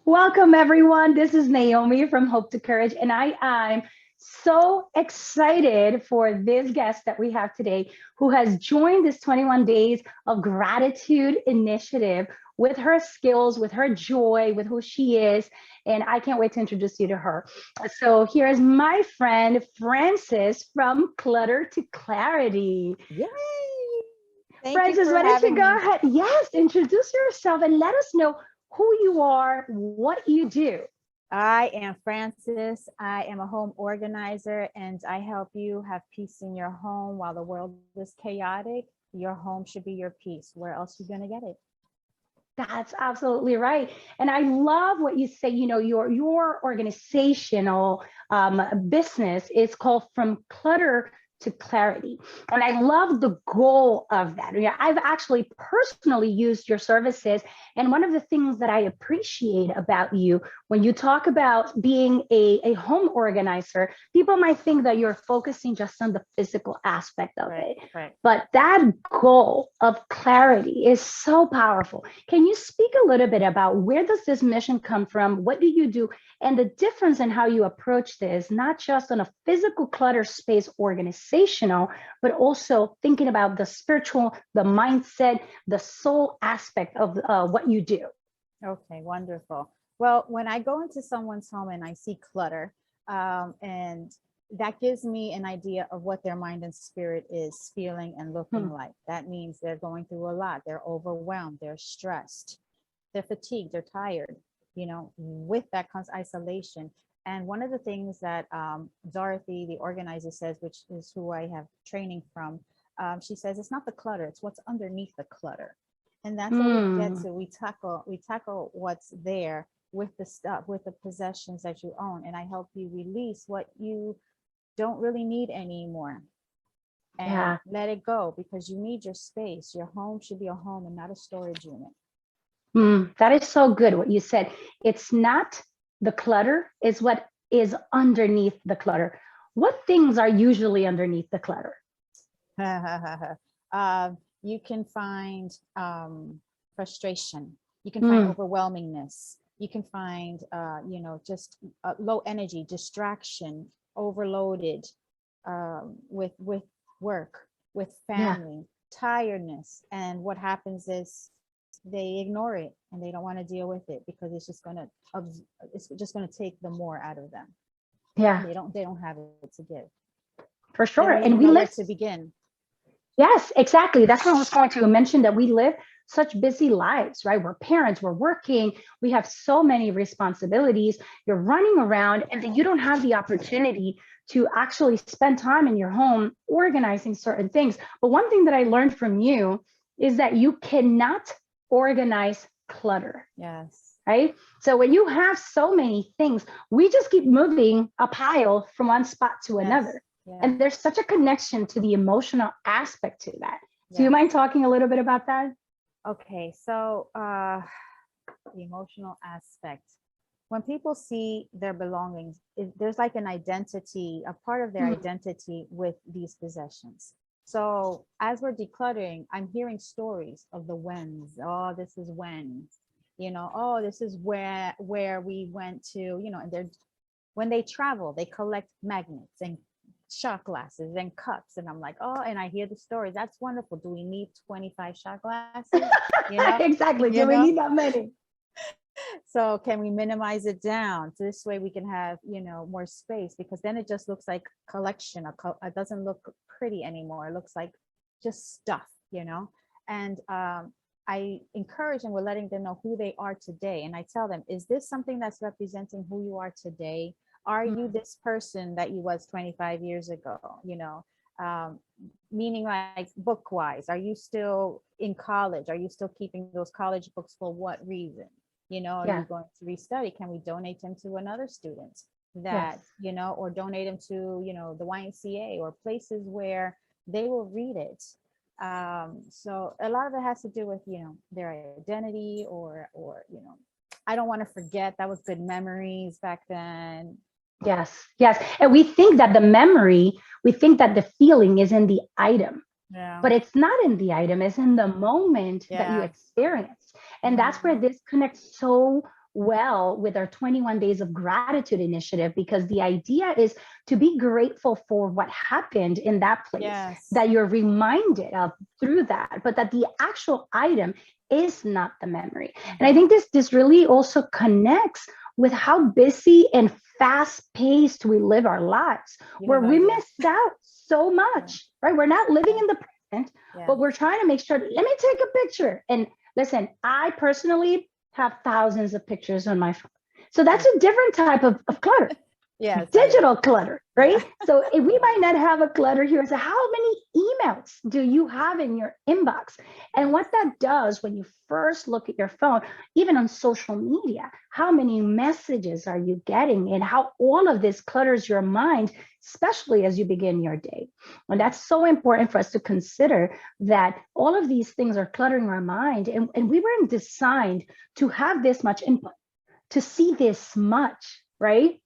Welcome, everyone. This is Naomi from Hope to Courage, and I am so excited for this guest that we have today who has joined this 21 Days of Gratitude initiative with her skills, with her joy, with who she is. And I can't wait to introduce you to her. So, here is my friend Frances from Clutter to Clarity. Yay! Thank you Frances, for why don't you having go me. ahead? Yes, introduce yourself and let us know who you are, what you do. I am Frances. I am a home organizer and I help you have peace in your home while the world is chaotic. Your home should be your peace. Where else are you going to get it? That's absolutely right. And I love what you say, your organizational business is called From Clutter to Clarity. And I love the goal of that. Yeah, I've actually personally used your services. And one of the things that I appreciate about you when you talk about being a home organizer, people might think that you're focusing just on the physical aspect of Right, it. right. But that goal of clarity is so powerful. Can you speak a little bit about where does this mission come from? What do you do? And the difference in how you approach this, not just on a physical clutter space organizational, but also thinking about the spiritual, the mindset, the soul aspect of what you do. Okay, wonderful. Well, when I go into someone's home and I see clutter, and that gives me an idea of what their mind and spirit is feeling and looking Hmm. like. That means they're going through a lot. They're overwhelmed. They're stressed. They're fatigued. They're tired. With that comes isolation. And one of the things that Dorothy, the organizer, says, which is who I have training from, she says it's not the clutter; it's what's underneath the clutter. And that's what we get Hmm. to. We tackle what's there with the stuff, with the possessions that you own, and I help you release what you don't really need anymore and Yeah. let it go, because you need your space. Your home should be a home and not a storage unit. That is so good what you said. It's not the clutter, it's what is underneath the clutter. What things are usually underneath the clutter? You can find frustration. You can find Mm, overwhelmingness. You can find, just low energy, distraction, overloaded, with work, with yeah. family, tiredness. And what happens is they ignore it and they don't want to deal with it because it's just gonna take the more out of them. Yeah, They don't have it to give. for They sure. don't And even we know where live, to begin. yes, exactly. That's what I was going to mention that we live such busy lives, right? We're parents, we're working, we have so many responsibilities. You're running around, and then you don't have the opportunity to actually spend time in your home organizing certain things. But one thing that I learned from you is that you cannot organize clutter, Yes. right? So when you have so many things, we just keep moving a pile from one spot to Yes. another. Yeah. And there's such a connection to the emotional aspect to that. Do you Yes. mind talking a little bit about that? Okay. So, the emotional aspect. When people see their belongings, there's like an identity, a part of their Mm, identity with these possessions. So as we're decluttering, I'm hearing stories of the whens. Oh, this is when, oh, this is where we went to, and they're when they travel, they collect magnets and shot glasses and cups. And I'm like, oh, and I hear the stories. That's wonderful. Do we need 25 shot glasses? You know, you exactly. Do know? we need that many? So can we minimize it down? So this way we can have, more space, because then it just looks like collection. It doesn't look pretty anymore. It looks like just stuff. And I encourage, and we're letting them know who they are today. And I tell them, is this something that's representing who you are today? Are you Mm, this person that you was 25 years ago? Um, Meaning, like, book wise, are you still in college? Are you still keeping those college books? For what reason? Are you yeah. going to restudy? Can we donate them to another student Yes. or donate them to, the YMCA or places where they will read it. So a lot of it has to do with, their identity, or I don't want to forget, that was good memories back then. Yes. Yes. And we think that the memory, we think that the feeling is in the item, Yeah. but it's not in the item, it's in the moment that you Yeah. experience. And that's where Hmm. this connects so well with our 21 days of gratitude initiative, because the idea is to be grateful for what happened in that place Yes. that you're reminded of through that, but that the actual item is not the memory. And I think this really also connects with how busy and fast paced we live our lives, You where have we idea. missed out so much, right? We're not living in the present, Yeah. but we're trying to make sure, let me take a picture. And listen, I personally have thousands of pictures on my phone. So that's a different type of clutter. Yes. Digital clutter, right? Yeah. So if we might not have a clutter here, so how many emails do you have in your inbox? And what that does when you first look at your phone, even on social media, how many messages are you getting, and how all of this clutters your mind, especially as you begin your day. And that's so important for us to consider, that all of these things are cluttering our mind, and we weren't designed to have this much input, to see this much, right?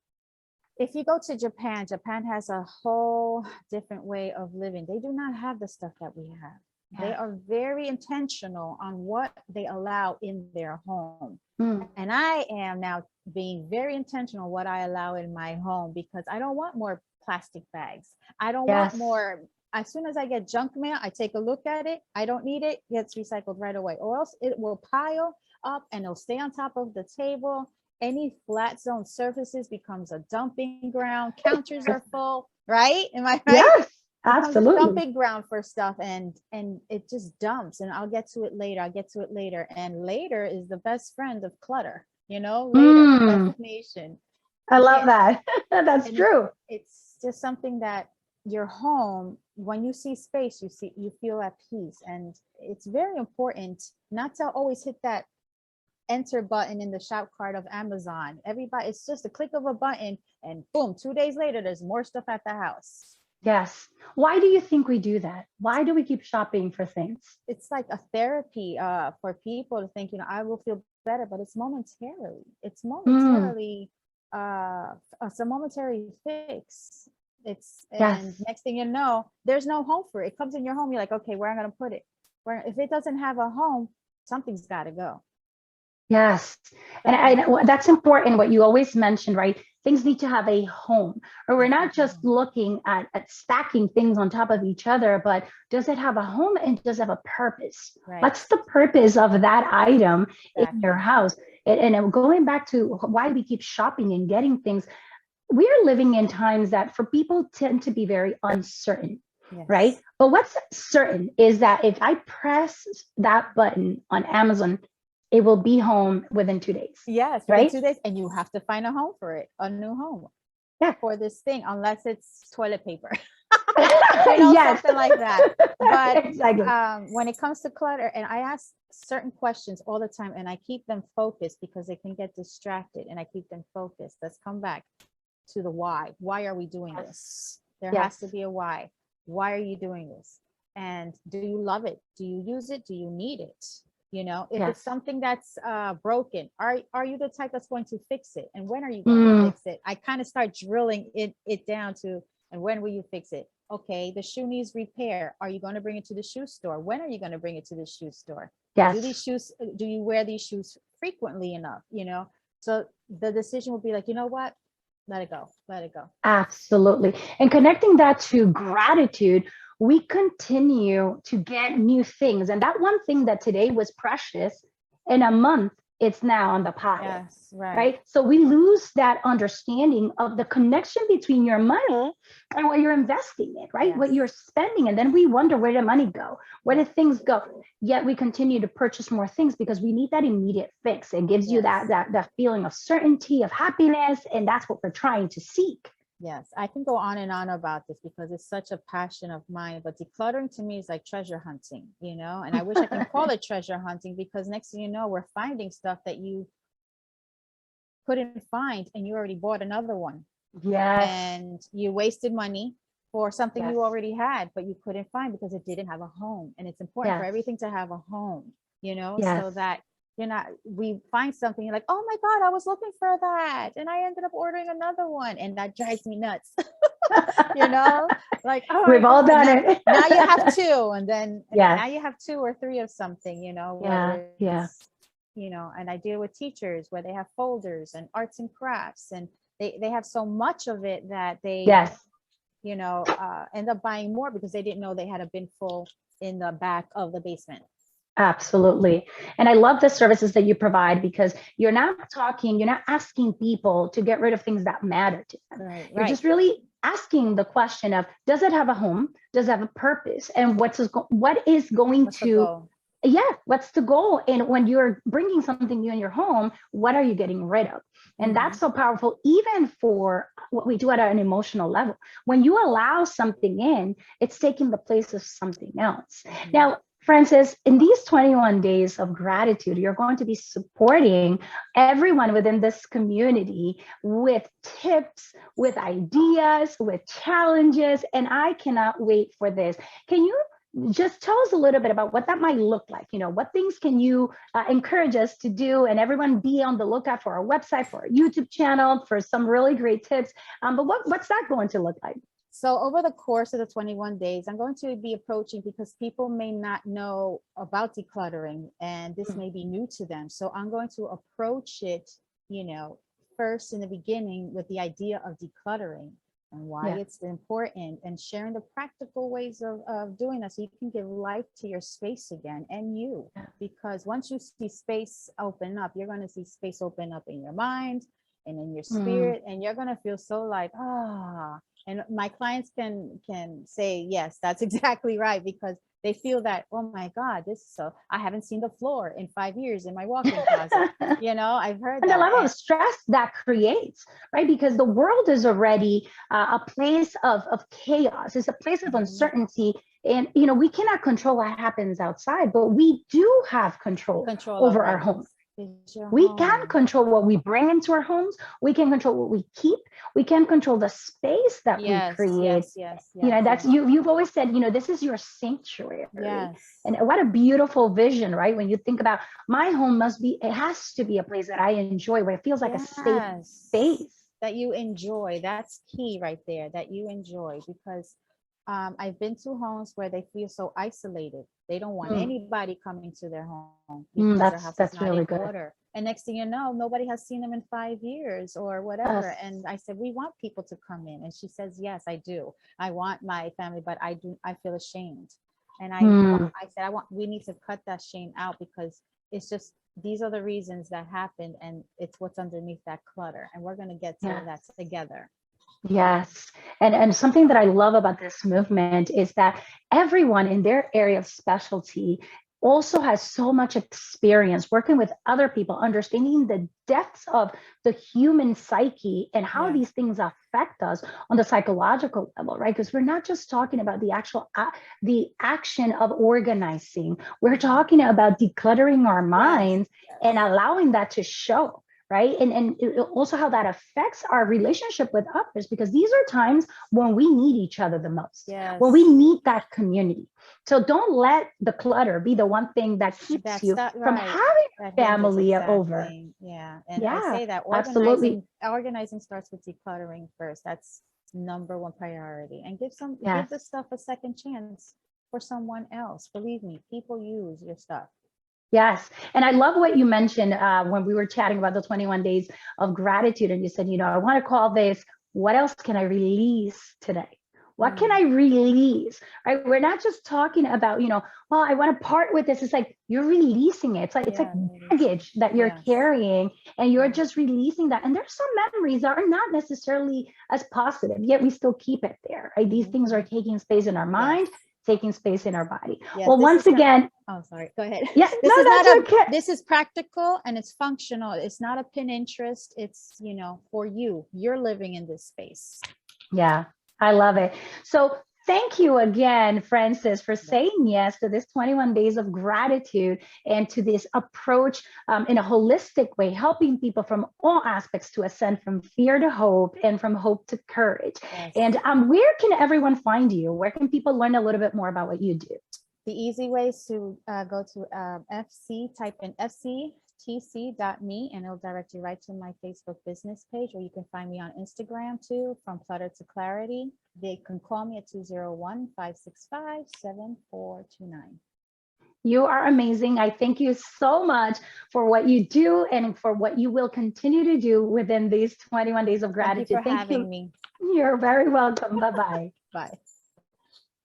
If you go to Japan, Japan has a whole different way of living. They do not have the stuff that we have. They are very intentional on what they allow in their home. And I am now being very intentional what I allow in my home, because I don't want more plastic bags. I don't want more. As soon as I get junk mail, I take a look at it. I don't need it, gets recycled right away, or else it will pile up and it'll stay on top of the table. Any flat zone surfaces becomes a dumping ground. Counters are full, right? Am I right? Yes, Becomes a absolutely. dumping ground for stuff, and it just dumps. And I'll get to it later. I'll get to it later. And later is the best friend of clutter. You know, later procrastination. I love that. That's And true. it's just something that your home, when you see space, you feel at peace. And it's very important not to always hit that enter button in the shop cart of Amazon. Everybody, it's just a click of a button, and boom, 2 days later, there's more stuff at the house. Yes. Why do you think we do that? Why do we keep shopping for things? It's like a therapy for people to think, I will feel better, but it's momentarily. It's momentarily, it's a momentary fix. And next thing you know, there's no home for it. It comes in your home. You're like, okay, where am I going to put it? Where, if it doesn't have a home, something's got to go. Yes. And that's important, what you always mentioned, right? Things need to have a home, or we're not just looking at stacking things on top of each other, but does it have a home, and does it have a purpose? Right. What's the purpose of that item in your house? And going back to why we keep shopping and getting things, we're living in times that for people tend to be very uncertain. Yes. Right? But what's certain is that if I press that button on Amazon, it will be home within 2 days. Yes, right? 2 days, and you have to find a home for it, a new home. For this thing, unless it's toilet paper. Yes. Something like that. But exactly. When it comes to clutter, and I ask certain questions all the time, and I keep them focused because they can get distracted, and I keep them focused. Let's come back to the why. Why are we doing this? There has to be a why. Why are you doing this? And do you love it? Do you use it? Do you need it? If it's something that's broken, are you the type that's going to fix it? And when are you going to fix it? I kind of start drilling it down to, and when will you fix it? Okay, the shoe needs repair. Are you going to bring it to the shoe store? When are you going to bring it to the shoe store? Do you wear these shoes frequently enough? So the decision will be like, you know what? Let it go. Let it go. Absolutely. And connecting that to gratitude, we continue to get new things. And that one thing that today was precious, in a month, it's now on the pile. Yes, right? So we lose that understanding of the connection between your money and what you're investing in, right? What you're spending. And then we wonder, where did money go? Where did things go? Yet we continue to purchase more things because we need that immediate fix. It gives you that feeling of certainty, of happiness. And that's what we're trying to seek. Yes, I can go on and on about this because it's such a passion of mine, but decluttering to me is like treasure hunting, and I wish I can call it treasure hunting, because next thing you know, we're finding stuff that you couldn't find and you already bought another one. Yes. And you wasted money for something you already had, but you couldn't find because it didn't have a home. And it's important for everything to have a home, so that we find something, you're like, oh my God, I was looking for that. And I ended up ordering another one. And that drives me nuts. Like, oh, we've all done it. Now you have two. And then now you have 2 or 3 of something, Yeah. and I deal with teachers where they have folders and arts and crafts, and they have so much of it that they, Yes. end up buying more because they didn't know they had a bin full in the back of the basement. Absolutely. And I love the services that you provide because you're not asking people to get rid of things that matter to them. Right, You're right. just really asking the question of, does it have a home? Does it have a purpose? And what is going What's the to, goal? yeah, what's the goal? And when you're bringing something new in your home, what are you getting rid of? And that's so powerful, even for what we do at an emotional level. When you allow something in, it's taking the place of something else. Now, Francis, in these 21 days of gratitude, you're going to be supporting everyone within this community with tips, with ideas, with challenges, and I cannot wait for this. Can you just tell us a little bit about what that might look like? What things can you encourage us to do, and everyone be on the lookout for our website, for our YouTube channel, for some really great tips. But what's that going to look like? So over the course of the 21 days, I'm going to be approaching, because people may not know about decluttering and this may be new to them. So I'm going to approach it, first in the beginning with the idea of decluttering and why it's important, and sharing the practical ways of doing that so you can give life to your space again and you. Because once you see space open up, you're going to see space open up in your mind and in your spirit, and you're going to feel so like, and my clients can say, yes, that's exactly right, because they feel that, oh my God, I haven't seen the floor in 5 years in my walk-in closet. I've heard And that. the level of stress that creates, right? Because the world is already a place of chaos. It's a place of uncertainty. And, we cannot control what happens outside, but we do have control over our homes. We can control what we bring into our homes. We can control what we keep. We can control the space that we create. Yes. That's you've always said, this is your sanctuary. Yes. And what a beautiful vision, right? When you think about my home it has to be a place that I enjoy, where it feels like a safe space. That you enjoy. That's key right there, that you enjoy, because I've been to homes where they feel so isolated. They don't want anybody coming to their home because their house is not in order. And next thing you know, nobody has seen them in 5 years or whatever. Yes. And I said, we want people to come in. And she says, yes, I do. I want my family, but I feel ashamed. And I said, we need to cut that shame out, because it's just, these are the reasons that happened, and it's what's underneath that clutter. And we're going to get to that together. Yes. And something that I love about this movement is that everyone in their area of specialty also has so much experience working with other people, understanding the depths of the human psyche and how these things affect us on the psychological level, right? Because we're not just talking about the action of organizing. We're talking about decluttering our minds and allowing that to show. Right. And also how that affects our relationship with others, because these are times when we need each other the most, when we need that community. So don't let the clutter be the one thing that keeps you from having family over. Yeah. And I say that organizing starts with decluttering first. That's number one priority. And give the stuff a second chance for someone else. Believe me, people use your stuff. Yes. And I love what you mentioned when we were chatting about the 21 days of gratitude. And you said, I want to call this, what else can I release today? What can I release? Right? We're not just talking about, well, I want to part with this. It's like you're releasing it. It's like baggage that you're carrying, and you're just releasing that. And there's some memories that are not necessarily as positive, yet we still keep it there. Right? These things are taking space in our mind, taking space in our body. Well, once again, sorry, go ahead. Yeah, This is practical and it's functional. It's not a Pinterest. It's, for you. You're living in this space. Yeah, I love it. So thank you again, Francis, for saying yes to this 21 days of gratitude and to this approach in a holistic way, helping people from all aspects to ascend from fear to hope and from hope to courage. And where can everyone find you? Where can people learn a little bit more about what you do? The easy way is to go to type in fctc.me, and it'll direct you right to my Facebook business page, or you can find me on Instagram too, From Clutter to Clarity. They can call me at 201-565-7429. You are amazing. I thank you so much for what you do and for what you will continue to do within these 21 days of Thank you for gratitude. Thank having you. me. You're very welcome. Bye-bye. Bye.